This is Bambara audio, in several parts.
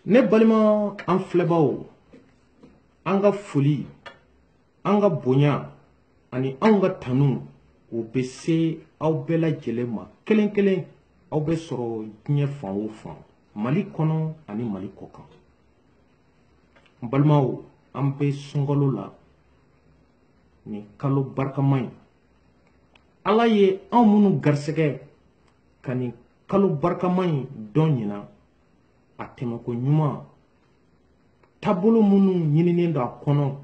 Ne balima an filɛbaw an ka foli an ka bonya ani an ka tanu o bɛ se aw bɛɛ lajɛlen ma kelen kelen aw bɛ sɔrɔ diɲɛ fan o fan Mali kɔnɔ ani Mali kɔkan. N balimaw an bɛ sunkalo la ni kalo barikama ye Ala ye anw minnu garisɛgɛ ka ni kalo barikama in dɔn ɲina a tɛmɛko ɲuman taabolo minnu ɲininen don a kɔnɔ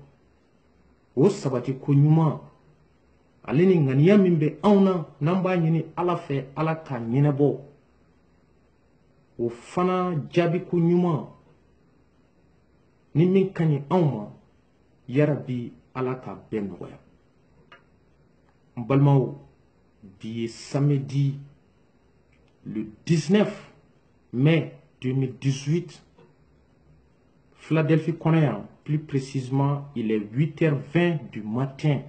o sabati ko ɲuman ale ni ŋaniya min bɛ anw na n'an b'a ɲini Ala fɛ Ala ka ɲɛnabɔ o fana jaabi ko ɲuman ni min ka ɲi anw ma yarabi Ala ka bɛɛ nɔgɔya. N balimaw bi ye samedi le 19 mai 2018 Philadelphie kɔnɔ yan plus précisément il est 8h20 du matin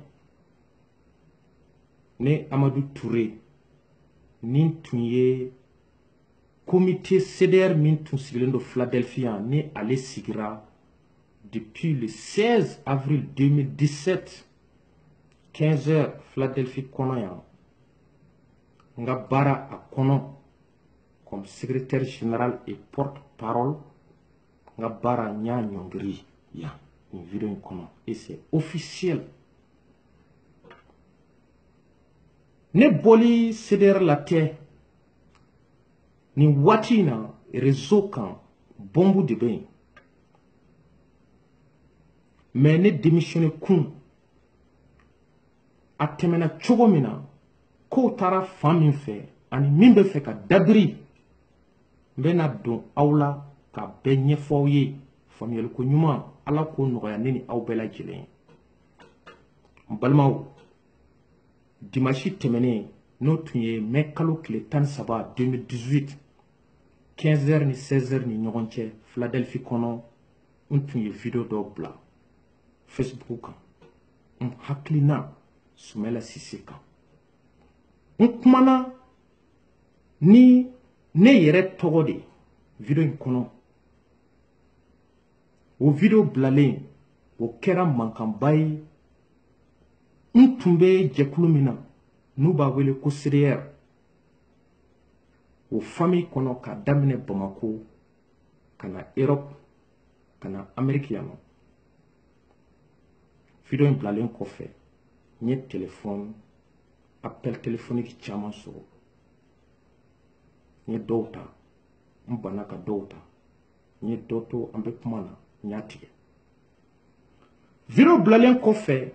ne Amadou Touré ni tun ye comité CDR min tun sigilen don Philadelphie yan ni ale sigira depuis le 16 avril 2017 15h Philadelphie kɔnɔ yan n ka baara a kɔnɔ comme secrétaire général et porte-parole n ka baara n y'a ɲɔngiri yan nin vidéo in kɔnɔ et c'est officiel. Ne bɔli CDR la tɛ nin waati in na réseau kan bɔnbu de bɛ yen mais ne démissionné kun a tɛmɛna cogo min na kow taara fan min fɛ ani min bɛ fɛ ka dabiri n bɛna don aw la ka bɛɛ ɲɛfɔ aw ye faamuyaliko ɲuman Ala k'o nɔgɔya ne ni aw bɛɛ lajɛlen ye. N balimaw dimanche tɛmɛnen n'o tun ye mai kalo tile 13 2018 15h ni 16h ni ɲɔgɔn cɛ Philadelphie kɔnɔ n tun ye vidéo dɔ bila Facebook kan n hakilina Sumala Sise kan n kumana ni ne yɛrɛ tɔgɔ de vidéo in kɔnɔ o vidéo bilalen o kɛra mankanba ye n tun bɛ jɛkulu min na n'u b'a wele ko CDR o famille kɔnɔ ka daminɛ Bamako ka na Europe ka na Amérique yan nɔ vidéo in bilalen kɔfɛ n ye téléphone appel téléphonique caman sɔrɔ n ye dɔw ta n banna ka dɔw ta n ye dɔ to an bɛ kuma na n y'a tigɛ. Vidéo bilalen kɔfɛ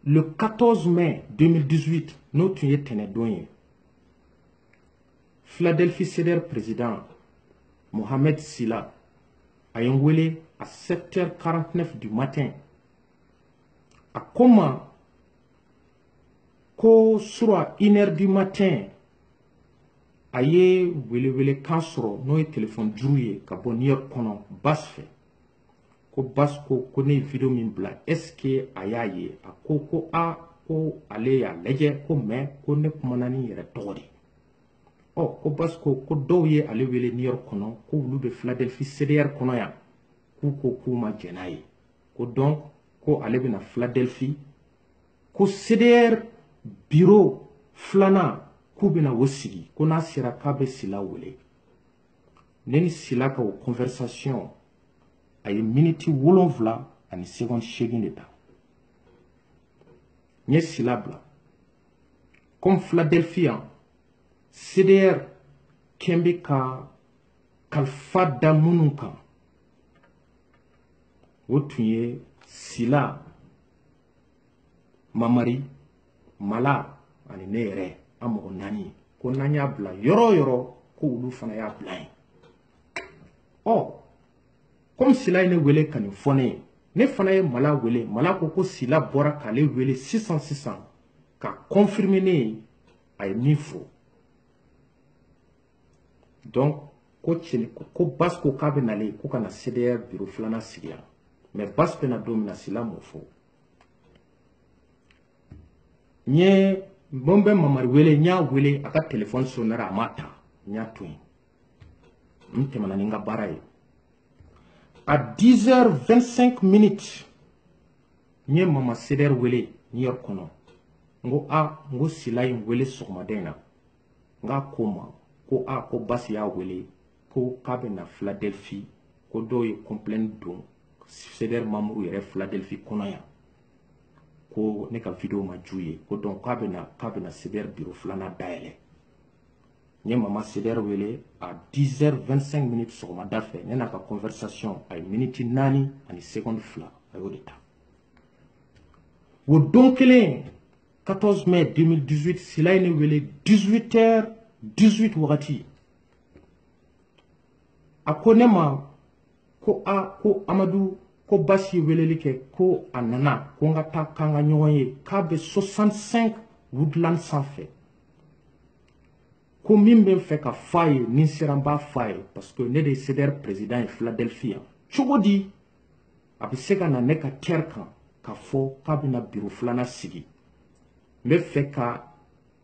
le 14 mai 2018 n'o tun ye tɛnɛndon ye Philadelphie CDR président Mohamed Sila a ye n wele à 7h49 du matin a ko n ma ko sur 1h du matin a ye welewelekan sɔrɔ n'o ye téléphone juru ye ka bɔ New York kɔnɔ Bas fɛ ko Bas ko ne ye vidéo min bila est-ce que a y'a ye a ko ko ale y'a lajɛ ko mais ko ne kumana ni yɛrɛ tɔgɔ de ko Bas ko dɔw ye ale wele New York kɔnɔ ko olu bɛ Philadelphie CDR kɔnɔ yan k'u ma jɛn n'a ye ko donc ko ale bɛna Philadelphie ko CDR bureau filanan k'u bɛna o sigi ko n'a sera k'a bɛ Sila wele ne ni Sila ka o conversation a ye miniti 7 ani seconde 8 de ta n ye Sila bila comme Philadelphie yan CDR kɛn bɛ ka kalifa da minnu kan o tun ye Sila Mamari Mala ani ne yɛrɛ an mɔgɔ 4 ko n'an y'a bila yɔrɔ yɔrɔ ko olu fana y'a bila yen comme Sila ye ne wele ka nin fɔ ne ye ne fana ye Mala wele Mala ko Sila bɔra k'ale wele sisan ka confirmer ne ye a ye min fɔ donc ko Bas ko k'a bɛ nale ko ka na CDR bureau filanan sigi yan mais Bas bɛna don min na Sila m'o fɔ n bɛ Mamari wele n y'a wele a ka téléphone sonnera a ma ta n y'a to yen n tɛmɛna ni n ka baara ye à 10h25 minutes nye mama seder wele New York kono ngo sila in wele sogmadena nga koma ko ko basi ya wele ko kabe na Philadelphia ko do ye complain don seder mamuru yere Philadelphia kono ya ko ne ka video ma juye ko donc kabe na seder bureau flana daele nye mama seder wele à 10h25 minutes sogmada fe ne na ka conversation ay minute nani ani seconde fla ayo deta wo donc le 14 mai 2018 sila ine wele 18h18 wakati akonema ko Amadou ko basi welelike ko anana ko ngata kanga nyoye kabe 65 Woodland sanfɛ ko min bɛ fɛ ka faye ni seramba faye parce que ne de CDR président Philadelphia chogodi a bɛ se ka na ne ka terre kan ka fɔ k'a bɛna bureau filana sigi n bɛ fɛ ka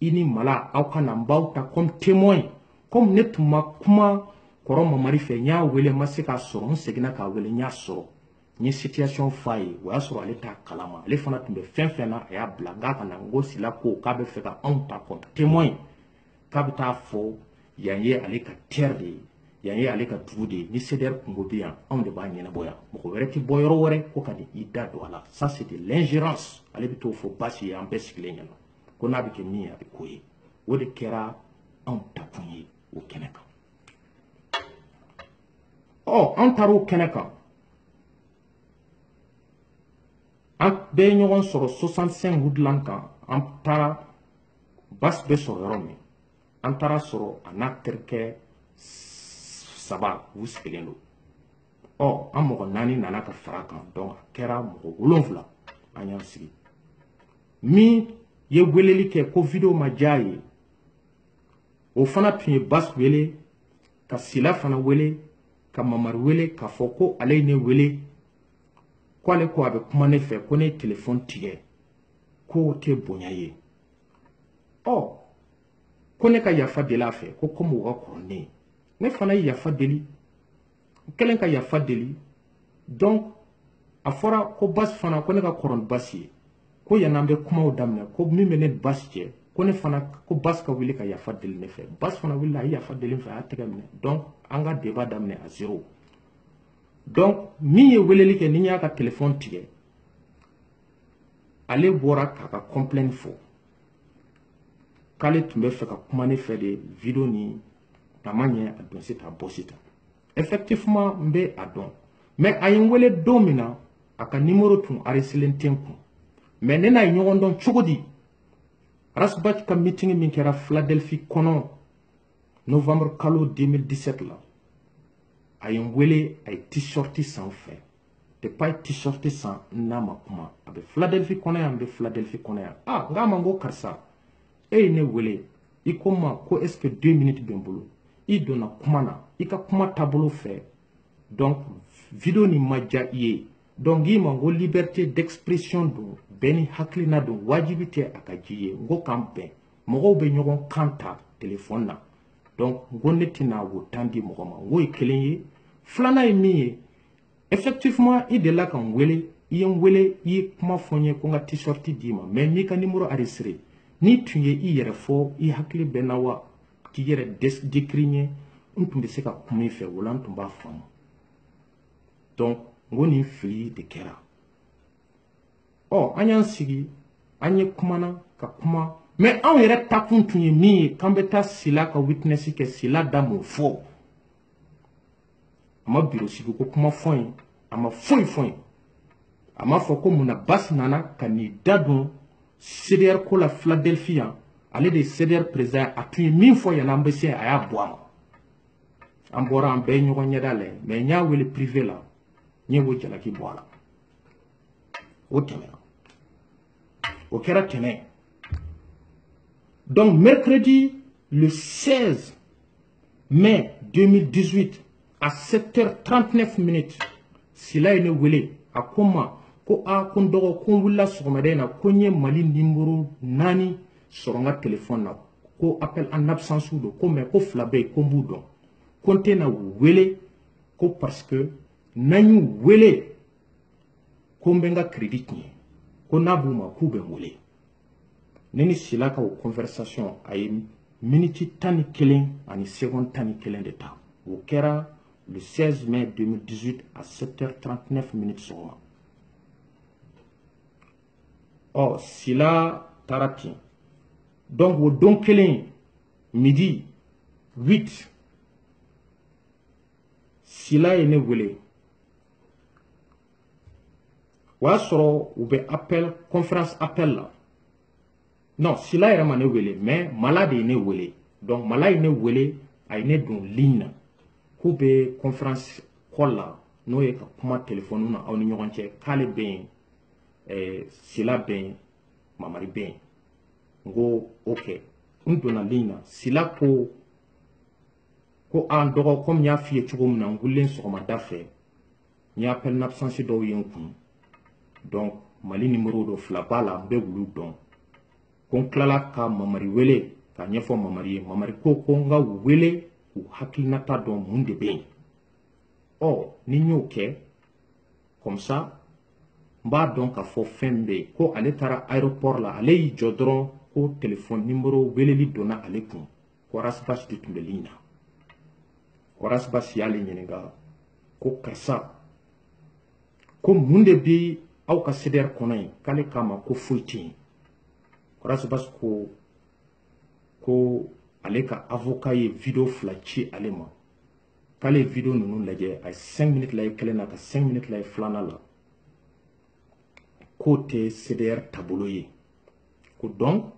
i ni mala aw ka na n b'aw ta comme témoin comme ne tun ma kuma kɔrɔ mamari fɛ n y'a wele n ma se k'a sɔrɔ n seginna k'a wele n y'a sɔrɔ n ye situation f'a ye o y'a sɔrɔ ale t'a kalama ale fana tun bɛ fɛn fɛn na a y'a bila nka ka na n ko sila ko k'a bɛ fɛ ka anw ta comme témoin k'a bɛ taa fɔ yan ye ale ka terre de ye yan ye ale ka dugu de ye ni CDR kungo bɛ yan anw de b'a ɲɛnabɔ yan mɔgɔ wɛrɛ tɛ bɔ yɔrɔ wɛrɛ ko ka n'i da don a la ça c'est de l'ingérence ale bɛ t'o fɔ basi ye an bɛɛ sigilen ɲɛna ko n'a bɛ kɛ min ye a bɛ k'o ye o de kɛra anw takun ye o kɛnɛ kan an taara o kɛnɛ kan an bɛɛ ye ɲɔgɔn sɔrɔ 65 Woodland kan an taara basi bɛ sɔrɔ yɔrɔ min an taara sɔrɔ a n'a terikɛ 3 u sigilen don an mɔgɔ 4 nana ka fara kan donc a kɛra mɔgɔ 7 an y'an sigi min ye weleli kɛ ko video ma diya ye o fana tun ye basi wele ka sila fana wele ka mamari wele k'a fɔ ko ale ye ne wele ko ale ko a bɛ kuma ne fɛ ko ne ye téléphone tigɛ ko o tɛ bonya ye ko ne ka yafa deli a fɛ ko comme o ka kɔrɔ ne ye ne fana ye yafa deli n kɛlen ka yafa deli donc a fɔra ko basi fana ko ne ka kɔrɔ ni basi ye ko yan'an bɛ kumaw daminɛ ko min bɛ ne basi cɛ ko ne fana ko basi ka wuli ka yafa deli ne fɛ basi fana wuli a ye yafa deli n fɛ a y'a tɛgɛ minɛ donc an ka débat daminɛ à 0 donc min ye weleli kɛ ni n y'a ka téléphone tigɛ ale bɔra k'a ka complaint fɔ k'ale tun bɛ fɛ ka kuma ne fɛ de video ni a ma ɲɛ a don sisan a bɔ sisan effectivement n bɛ a dɔn mais a ye n wele don min na a ka numéro tun enregistré tɛ n kun mais ne n'a ye ɲɔgɔn dɔn cogo di Rasbach ka meeting min kɛra Philadelphia kɔnɔ novembre kalo 2017 la a ye n wele a ye t-shirt san n fɛ depuis a ye t-shirt san n n'a ma kuma a bɛ Philadelphia kɔnɔ yan n bɛ Philadelphia kɔnɔ yan n k'a ma n ko karisa e ye ne wele i ko n ma ko est ce que 2 minutes bɛ n bolo i donna kuma na i ka kuma taabolo fɛ donc video ni ma diya i ye donc i ma n ko liberté d'expression don bɛɛ ni hakilina don wajibi tɛ a ka ji ye n ko k'an bɛn mɔgɔw bɛ ɲɔgɔn kan ta téléphone na donc n ko ne tɛna o temps di mɔgɔ ma n k'o ye kelen ye filanan ye min ye effectivement i delila ka n wele i ye n wele i ye kuma fɔ n ye ko n ka t-shirt d'i ma mais n'i ka numéro enregistré n'i tun ye i yɛrɛ fɔ i hakili bɛ n na wa k'i yɛrɛ décrit n ye n tun bɛ se ka kuma i fɛ o la n tun b'a faamu donc n ko nin fili de kɛra an y'an sigi an ye kumana ka kuma mais anw yɛrɛ takun tun ye min ye k'an bɛ taa Sila ka witness kɛ Sila da m'o fɔ a ma bureau sigi ko kuma fɔ ye a ma foyi fɔ ye a ma fɔ ko munna basi nana ka n'i da don CDR ko la Philadelphia yan ale de ye CDR président a tun ye min fɔ yan an bɛ se a y'a bɔ a ma an bɔra an bɛɛ ye ɲɔgɔn ɲɛda lajɛ mais n y'a wele privé la n ye o jalaki bɔ a la o tɛmɛna o kɛra tɛnɛn donc mercredi le 16 mai 2018 à 7h39 minutes Sila ye ne wele a ko n ma ko ko n dɔgɔ ko n wulila sɔgɔmada in na ko n ye Mali numéro 4 sɔrɔ n ka téléphone na ko appel en absence don ko mais ko 2 bɛ yen ko n b'u dɔn ko n tɛna u wele ko parce que n'an y'u wele ko n bɛ n ka crédit tiɲɛ ko n'a b'u ma k'u bɛ n wele ne ni Sila ka o conversation a ye miniti 11 ani seconde 11 de ta o kɛra le 16 mai 2018 à 7h39 minutes sɔgɔma ɔ Sila taara ten donc o don kelen midi 8 Sila ye ne wele o y'a sɔrɔ u bɛ appel conférence appel la non Sila yɛrɛ ma ne wele mais Mala de ye ne wele donc Mala ye ne wele a ye ne don ligne na k'u bɛ conférence call la n'o ye ka kuma téléphone na aw ni ɲɔgɔn cɛ k'ale bɛ yen Sila bɛ yen Mamari bɛ yen n ko ok n donna ligne na Sila ko an dɔgɔ comme n y'a f'i ye cogo min na n wulilen sɔgɔmada fɛ n ye appel d'absence dɔw ye n kun donc Mali numéro dɔ 2 b'a la n bɛ wulu dɔn ko n tilala ka Mamari wele ka ɲɛfɔ Mamari ye Mamari ko n ka wele k'u hakilinata dɔn mun de bɛ yen ɔ ni n y'o kɛ comme ça n b'a dɔn k'a fɔ fɛn bɛ yen ko ale taara aéroport la ale y'i jɔ dɔrɔn ko téléphone numéro weleli donna ale kun ko Rasbach de tun bɛ ligne na ko Rasbach y'ale ɲininka ko karisa ko mun de bɛ aw ka CDR kɔnɔ yen k'ale k'a ma ko foyi tɛ yen ko Rasbach ko ale ka avocat ye vidéo 2 ci ale ma k'ale ye vidéo ninnu lajɛ a ye 5 minutes lajɛ kelen na ka 5 minutes lajɛ filanan la k'o tɛ CDR taabolo ye ko donc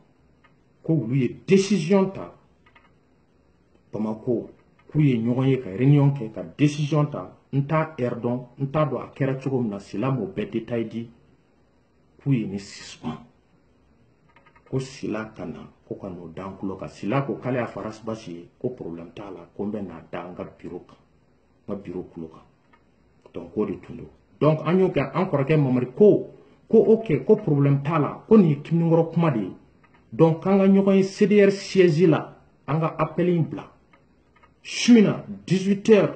ko olu ye décision ta Bamako k'u ye ɲɔgɔn ye ka réunion kɛ ka décision ta n t'a heure dɔn n t'a dɔn a kɛra cogo min na Sila m'o bɛɛ détail di k'u ye ne suspend ko Sila ka na ko ka n'o da n tulo kan Sila ko k'ale y'a fɔ Rasbach ye ko problème t'a la ko n bɛ n'a da n ka bureau kan n ka bureau tulo kan donc o de tun don donc an y'o kɛ an kɔrɔkɛ Mamari ko ok ko problème t'a la ko nin ye kiminikɔrɔ kuma de ye donc k'an ka ɲɔgɔn ye CDR siège la an ka appel in bila su in na 18h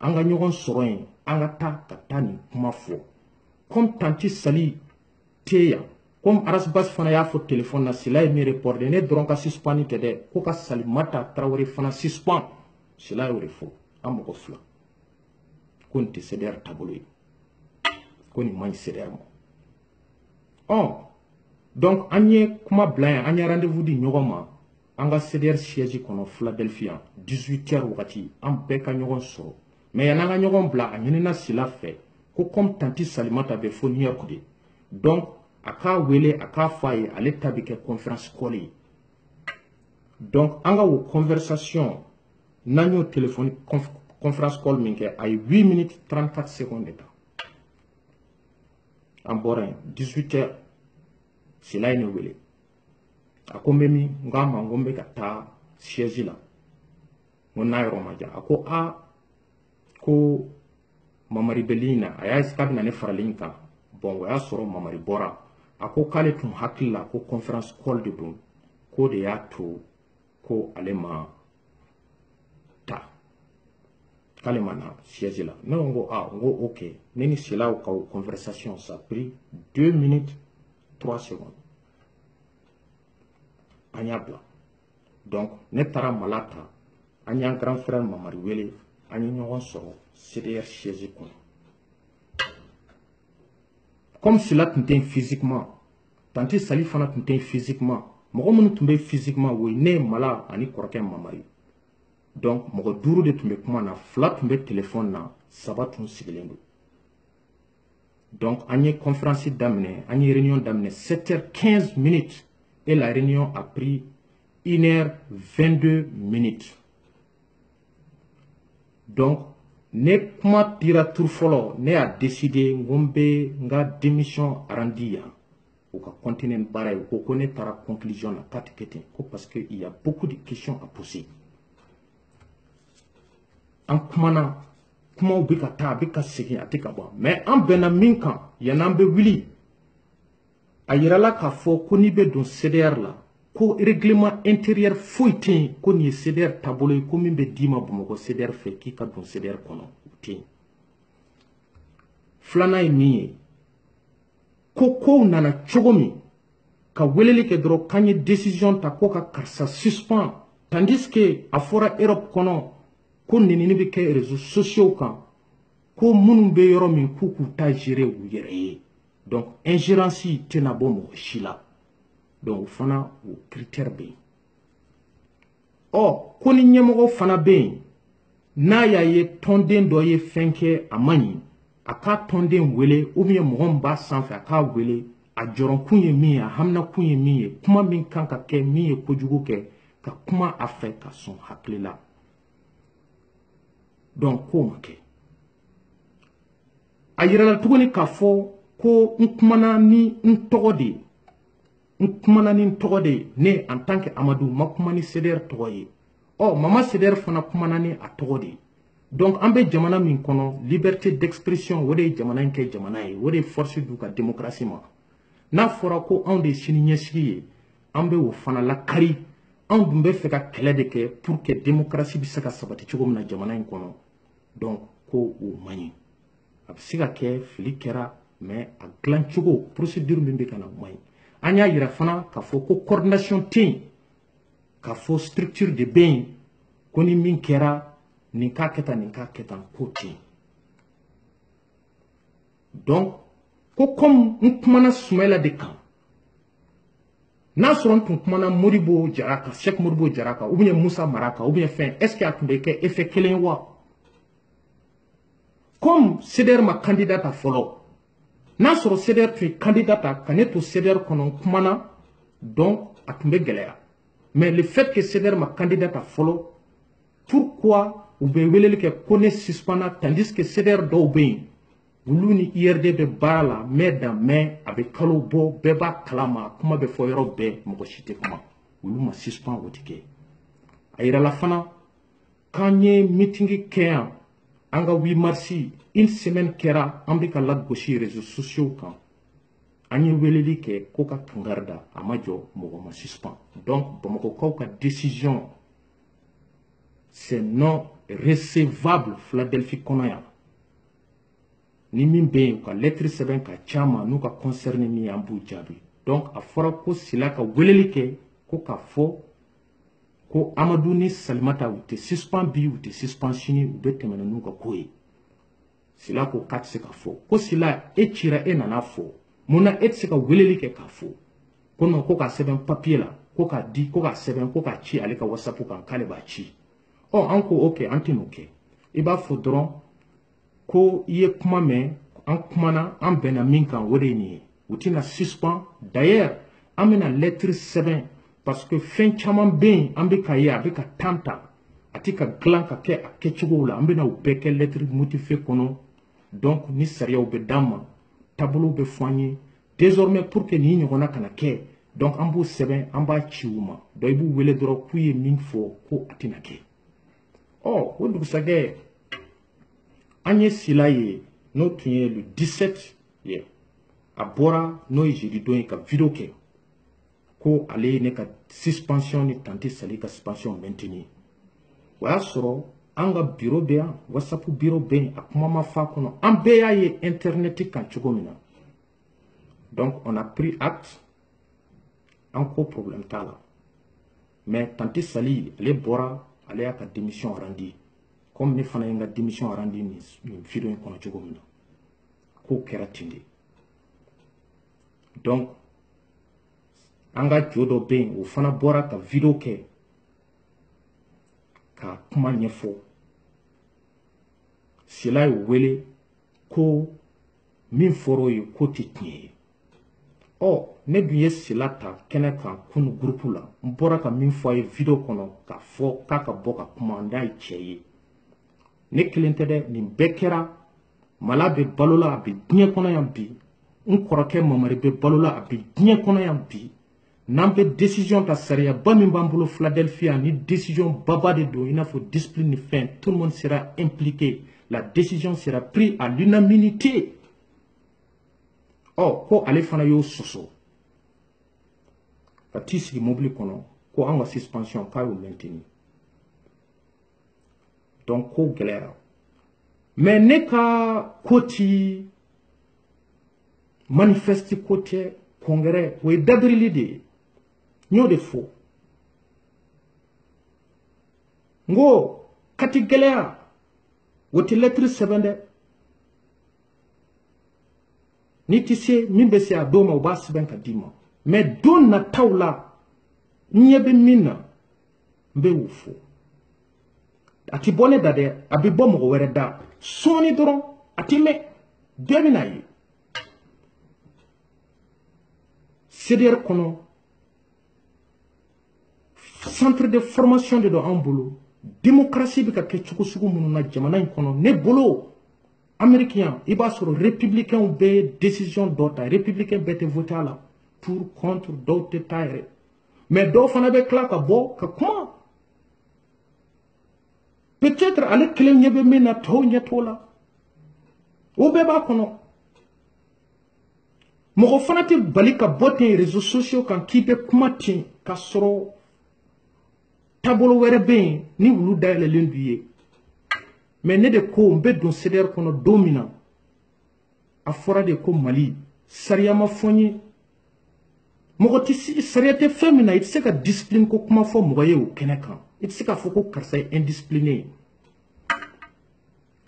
an ka ɲɔgɔn sɔrɔ yen an ka taa nin kuma fɔ comme tanti Sali tɛ yan comme Rasbach fana y'a fɔ téléphone na Sila ye min reporté ne dɔrɔn ka suspend tɛ dɛ ko ka Salimata Traoré fana suspend Sila y'o de fɔ an mɔgɔ 2 ko nin tɛ CDR taabolo ye ko nin man ɲi CDR ma donc an ye kuma bila yan an ye rendez-vous di ɲɔgɔn ma an ka CDR siège kɔnɔ Philadelphia 18h wagati an bɛɛ ka ɲɔgɔn sɔrɔ mais yan'an ka ɲɔgɔn bila a ɲinina Sila fɛ ko comme tanti Salimata bɛ fo New York de donc a k'a wele a k'a fɔ a ye ale ta bɛ kɛ conférence call ye donc an ka o conversation n'an y'o téléphone conférence call min kɛ a ye 8 minutes 34 secondes de ta an bɔra yen 18h Sila ye ne wele a ko n bɛ min n k'a ma n ko n bɛ ka taa siège la n ko n'a yɔrɔ ma jan a ko ko Mamari bɛ ligne na a y'a k'a bɛna ne fara ligne kan bon o y'a sɔrɔ Mamari bɔra a ko k'ale tun hakili la ko conférence call de don k'o de y'a to ko ale ma ta k'ale ma na siège la ne ko n ko ok ne ni Sila ka o conversation ça pris 2 minutes 3 secondes an y'a bila donc ne taara Mala ta an y'an grand frère Mamari wele an ye ɲɔgɔn sɔrɔ CDR siège kɔnɔ comme Sila tun tɛ yen physiquement tanti Sali fana tun tɛ yen physiquement mɔgɔ minnu tun bɛ physiquement o ye ne Mala ani kɔrɔkɛ Mamari donc mɔgɔ 5 de tun bɛ kuma na 2 tun bɛ téléphone na 3 tun sigilen don donc an ye conférence daminɛ an ye réunion daminɛ 7h15 minutes et la réunion a pris 1h22 minutes donc ne kuma dira tur fɔlɔ ne y'a décidé n ko n bɛ n ka démission arandi yan u ka continuer ni baara ye u ko ne taara conclusion na k'a tɛ kɛ ten ko parce que il y a beaucoup de questions à poser an kumana kumaw bɛ ka taa a bɛ ka segin a tɛ ka bɔ mais an bɛnna min kan yan'an bɛ wuli a yirala k'a fɔ ko n'i bɛ don CDR la ko règlement intérieur foyi tɛ yen ko nin ye CDR taabolo ye ko min bɛ d'i ma Bamakɔ CDR fɛ k'i ka don CDR kɔnɔ o tɛ yen filanan ye min ye ko kow nana cogo min ka weleli kɛ dɔrɔn k'an ye décision ta ko ka karisa suspend tandis que a fɔra Europe kɔnɔ ko nenini bɛ kɛ réseaux sociaux kan ko minnu bɛ yɔrɔ min k'u k'u ta gérer u yɛrɛ ye donc ingérence tɛna bɔ mɔgɔ si la donc o fana o critère bɛ yen ko ni ɲɛmɔgɔ fana bɛ yen n'a y'a ye tɔnden dɔ ye fɛn kɛ a man ɲi a k'a tɔnden wele ou bien mɔgɔ min b'a sanfɛ a k'a wele a jɔrɔnkun ye min ye a haminakun ye min ye kuma min kan ka kɛ min ye kojugu kɛ ka kuma a fɛ ka sɔn hakili la donc k'o ma kɛ a yirala tuguni k'a fɔ ko n kumana ni n tɔgɔ de ye ne en tant que Amadou ma kuma ni CDR tɔgɔ ye Mama CDR fana kumana ni a tɔgɔ de ye donc an bɛ jamana min kɔnɔ liberté d'expression o de ye jamana in kɛ jamana ye o de ye force d'u ka démocratie ma n'a fɔra ko anw de ye sini ɲɛsigi ye an bɛ o fana lakari anw dun bɛ fɛ ka kɛlɛ de kɛ pour que démocratie bɛ se ka sabati cogo min na jamana in kɔnɔ donc ko o man ɲi a bɛ se ka kɛ fili kɛra mais a dilan cogo procédure min bɛ ka na o man ɲi an y'a yira fana k'a fɔ ko coordination tɛ yen k'a fɔ structure de bɛ yen ko ni min kɛra nin k'a kɛ tan nin k'a kɛ tan k'o tɛ yen donc ko comme n kumana Sumayila de kan n'a sɔrɔ n tun kumana Modibo Jara kan Cheikh Modibo Jara kan ou bien Musa Mara kan ou bien fɛn est ce que a tun bɛ kɛ effet kelen ye wa comme CDR ma candidat ta fɔlɔ n'a sɔrɔ CDR tun ye candidat ta ka ne to CDR kɔnɔ n kumana donc a tun bɛ gɛlɛya mais le fait que CDR ma candidat ta fɔlɔ pourquoi u bɛ weleli kɛ ko ne suspendra tandis que CDR dɔw bɛ yen olu ni IRD bɛ baara la main dans main a bɛ kalo bɔ bɛɛ b'a kalama kuma bɛ fɔ yɔrɔ bɛɛ mɔgɔ si tɛ kuma olu ma suspend o tɛ kɛ a yirala fana k'an ye meeting kɛ yan an ka 8 mars une semaine kɛra an bɛ ka lagosi réseaux sociaux kan an ye weleli kɛ ko ka kangari da a ma jɔ mɔgɔ ma suspend donc bamakɔkaw ka décision c'est non recevable Philadelphie kɔnɔ yan ni min bɛ yen u ka lettre sɛbɛn ka ca ma n'u ka concerné min ye an b'u jaabi donc a fɔra ko Sila ka weleli kɛ ko k'a fɔ ko Amadou ni Salimata u tɛ suspend bi u tɛ suspend sini u bɛ tɛmɛ n'u ka ko ye Sila ko k'a tɛ se ka fɔ ko Sila e cira e nana fɔ munna e tɛ se ka weleli kɛ k'a fɔ ko non ko k'a sɛbɛn papier la ko k'a di ko k'a sɛbɛn ko k'a ci ale ka WhatsApp kan k'ale b'a ci an ko ok an tɛ n'o kɛ i b'a fɔ dɔrɔn ko i ye kuma mɛn an kumana an bɛnna min kan o de ye nin ye u tɛna suspend d'ailleurs an bɛna lettre sɛbɛn parce que fɛn caman bɛ yen an bɛ ka ye a bɛ ka temps ta a tɛ ka dilan ka kɛ a kɛcogow la an bɛna o bɛɛ kɛ lettre motivée kɔnɔ donc ni sariyaw bɛ d'an ma taabolow bɛ fɔ an ye désormais pour que nin ɲɔgɔnna kana kɛ donc an b'o sɛbɛn an b'a ci u ma donc i b'u wele dɔrɔn k'u ye min fɔ ko a tɛna kɛ o dugusajɛ an ye Sila ye n'o tun ye le 17 ye a bɔra n'o ye jeudi don ye ka video kɛ ko ale ye ne ka suspension ni Tanti Sali ka suspension maintenir o y'a sɔrɔ an ka bureau bɛ yan WhatsApp bureau bɛ yen a kuma ma f'a kɔnɔ an bɛɛ y'a ye internet kan cogo min na donc on a pris acte an ko problème t'a la mais Tanti Sali ale bɔra ale y'a ka démission rendi comme ne fana ye n ka démission rendi nin video in kɔnɔ cogo min na k'o kɛra ten de donc an ka jo dɔ bɛ yen o fana bɔra ka video kɛ ka kuma ɲɛfɔ Sila ye wele ko min fɔr'o ye ko tɛ tiɲɛ ye ne dun ye Sila ta kɛnɛ kan kunu groupe la n bɔra ka min fɔ a ye video kɔnɔ k'a fɔ k'a ka bɔ ka kuma n'a ye cɛ ye ne kelen tɛ dɛ nin bɛɛ kɛra Mala bɛ balo la a bɛ diɲɛ kɔnɔ yan bi n kɔrɔkɛ Mamari bɛ balo la a bɛ diɲɛ kɔnɔ yan bi n'an bɛ décision ta sariyaba min b'an bolo Philadelphie ni décision baba de don i n'a fɔ discipline ni fɛn tout le monde sera impliqué la décision sera prise à l'unanimité ko ale fana y'o sɔsɔ ka t'i sigi mobili kɔnɔ ko an ka suspension k'a y'o maintenir donc ko gɛlɛyara mais ne ka ko ti manifeste côté congrès ou d'abril de n'yo de faux ngo kati gelea wote lettre sebende ni tisse min be se adoma o ba seben ka dima mais don na tawla nyebe minna mbe wufo ati bone dade abi bom go were da soni doron ati me demina yi CDR kono centre de formation de do ambulu démocratie bi ka ke chuku sugu munu na jamana in kono ne bolo américain il va sur républicain ou be décision d'autre républicain bete voter là pour contre d'autres taire mais do fana be kla ka bo ka comment peut-être ale kelen nyebe mena to nyatola o be ba kono mo fanati balika botin réseaux sociaux kan kibe kumati ka soro tabolo were ben ni wulu dayele lenduye mais ne de ko mbe don CDR kono domina a fora de ko Mali sariya ma fonyi mo ti sariya te femina it se ka discipline ko kuma fo mo ye o kenekan it se ka fo ko karsa indiscipliné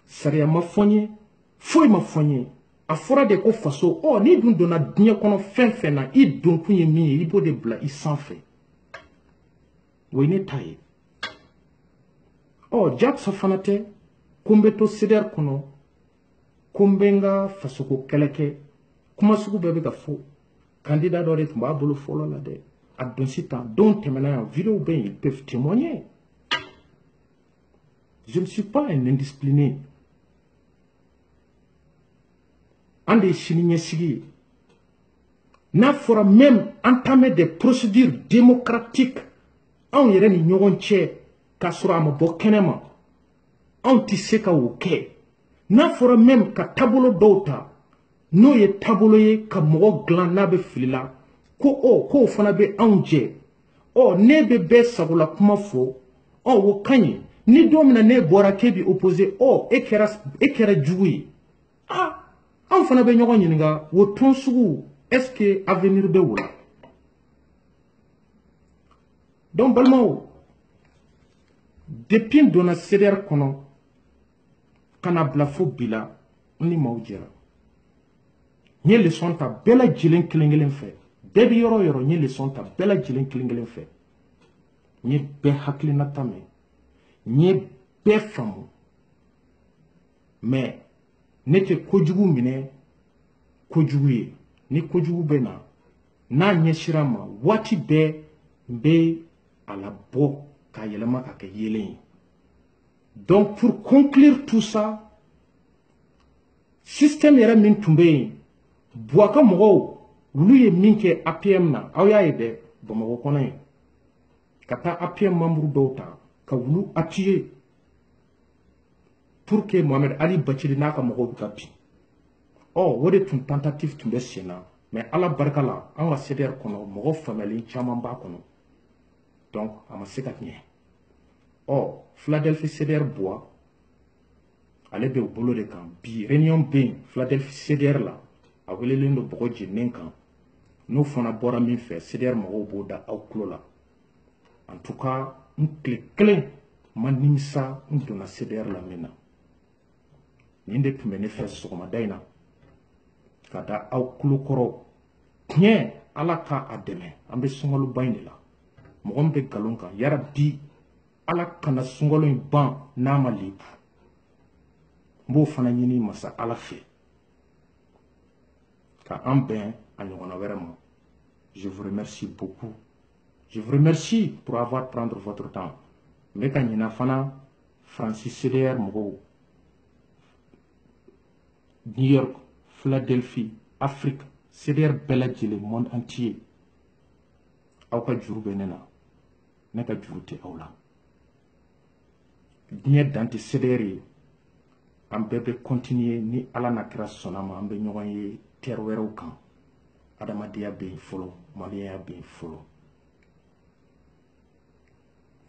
sariya ma fonyi foi ma fonyi a fora de ko faso oh ni dun donna diɲɛ kɔnɔ fɛn fɛn na i don kun ye min ye i b'o de bila i sanfɛ o ye ne ta ye oh jakisa fana tɛ ko n bɛ to CDR kɔnɔ ko n bɛ n ka fasoko kɛlɛ kɛ kuma sugu bɛɛ bɛ ka fɔ candidat dɔ de tun b'a bolo fɔlɔ la dɛ a don sitan don tɛmɛna yan vidéo bɛ yen ils peuvent témoigner je ne suis pas un indiscipliné Ande sini n'a fora même entamer des procédures démocratiques on yere ni ɲɔgɔn cɛ ka sɔrɔ a ma bɔ kɛnɛma on ti se ka o kɛ n'a fora même ka tabolo dɔw ta n'o ye tabolo ye ka mɔgɔ dilan n'a bɛ fili la ko o k'o fana bɛ anw jɛ ɔ ne bɛ bɛɛ sagola kuma fɔ ɔ o ka ɲi ni don min na ne bɔra k'e bi opposé ɔ e kɛra jugu ye ah an fana bɛ ɲɔgɔn ɲininka o tɔn sugu est-ce que avenir bɛ o la donc balimaw depuis n donna CDR kɔnɔ ka na bila fo bi la n ni maaw jɛra n ye leçon ta bɛɛ lajɛlen kelen kelen fɛ bɛɛ bɛ yɔrɔ o yɔrɔ n ye leçon ta bɛɛ lajɛlen kelen kelen fɛ n ye bɛɛ hakilinata mɛn n ye bɛɛ faamu mais ne tɛ kojugu minɛ kojugu ye ni kojugu bɛ na n'a ɲɛsira ma waati bɛɛ n bɛ a labɔ k'a yɛlɛma ka kɛ yelen ye donc pour conclure tout ça système yɛrɛ min tun bɛ yen Buwaka mɔgɔw olu ye min kɛ APM na aw y'a ye dɛ Bamakɔ kɔnɔ yen ka taa APM membre dɔw ta ka wulu appuyer pour que Mohamed Ali Bachir n'a ka mɔgɔw bɛ ka bin o de tun tentative tun bɛ sen na mais ala barika la an ka CDR kɔnɔ mɔgɔ faamuyalen caman b'a kɔnɔ donc a ma se ka ɲɛ Philadelphie CDR Buwa ale bɛ u bolo de kan bi réunion bɛ yen Philadelphie CDR la a welelen don bɔgɔ jeninen kan n'o fana bɔra min fɛ CDR mɔgɔw b'o da aw tulo la en tout cas n tile kelen ma nimisa n donna CDR la min na nin de tun bɛ ne fɛ sɔgɔmada in na ka da aw tulo kɔrɔ tiɲɛ ala ka a dɛmɛ an bɛ sunkaloba in de la mɔgɔ min bɛ nkalon kan yarabi ala kana sunkalo in ban n'a ma lebu n b'o fana ɲini masa ala fɛ ka an bɛn a ɲɔgɔnna wɛrɛ ma je vous remercie beaucoup je vous remercie pour avoir prendre votre temps n bɛ ka ɲina fana Francis CDR mɔgɔw New York Philadelphie Afrique CDR bɛɛ lajɛlen monde entier aw ka juru bɛ ne na ne ka juru tɛ aw la diɲɛ dan tɛ CDR ye an bɛɛ bɛ continuer ni ala na kira sɔnna ma an bɛ ɲɔgɔn ye terre wɛrɛw kan adamadenya bɛ yen fɔlɔ maliyɛnya bɛ yen fɔlɔ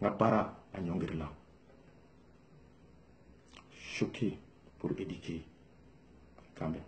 n ka baara a ɲɔngiri la choqué pour éduquer quand même